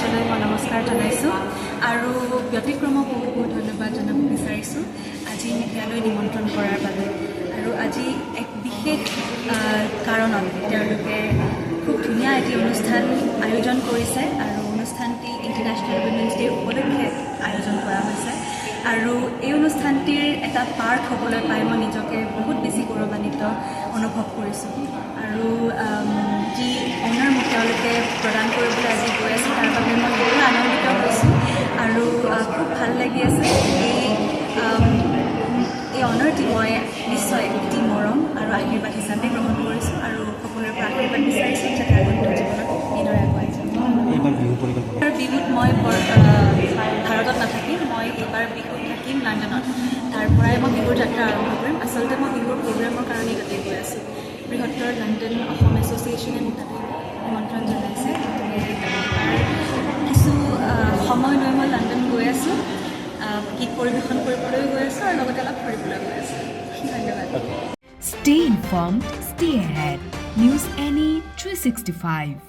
মঞ্চলৈ মই নমস্কাৰ জনাইছোঁ আৰু ব্যতিক্ৰমক বহুত বহুত ধন্যবাদ জনাব বিচাৰিছোঁ আজি মিডিয়ালৈ নিমন্ত্ৰণ কৰাৰ বাবে আৰু আজি এক বিশেষ কাৰণত তেওঁলোকে খুব ধুনীয়া এটি অনুষ্ঠান আয়োজন কৰিছে আৰু অনুষ্ঠানটি ইণ্টাৰনেশ্যনেল উইমেন্স ডে উপলক্ষে আয়োজন কৰা হৈছে আৰু এই অনুষ্ঠানটিৰ এটা পাৰ্ট হ'বলৈ পাই মই নিজকে বহুত বেছি গৌৰৱান্বিত অনুভৱ কৰিছোঁ আৰু যি অনাৰ মোক তেওঁলোকে প্ৰদান কৰিবলৈ আজি গৈ আছে তাৰ বাবে মই বহুত আনন্দিত হৈছোঁ আৰু খুব ভাল লাগি আছে এই অনাৰটি মই নিশ্চয় এটি মৰম আৰু আশীৰ্বাদ হিচাপে গ্ৰহণ কৰিছোঁ আৰু সকলোৰে পৰা আশীৰ্বাদ বিচাৰিছোঁ যাতে আগন্তুক জীৱনত এইদৰে আগুৱাই যাম আৰু বিহুত মই ভাৰতত নাথাকিম মই এইবাৰ বিহুত থাকিম লণ্ডনত তাৰ পৰাই মই বিহুৰ যাত্ৰা আৰম্ভ কৰিম আচলতে মই বিহুৰ প্ৰগ্ৰেমৰ কাৰণেই তাতে গৈ আছোঁ বৃহত্তৰ লণ্ডন অসম এছ'চিয়েশ্যনে মোক তাতে নিমন্ত্ৰণ জনাইছে কিছু সময় লৈ মই লণ্ডন গৈ আছোঁ গীত পৰিৱেশন কৰিবলৈ গৈ আছোঁ আৰু লগতে অলপ ফুৰিবলৈ গৈ আছোঁ ধন্যবাদ Stay informed, stay ahead. News Any 365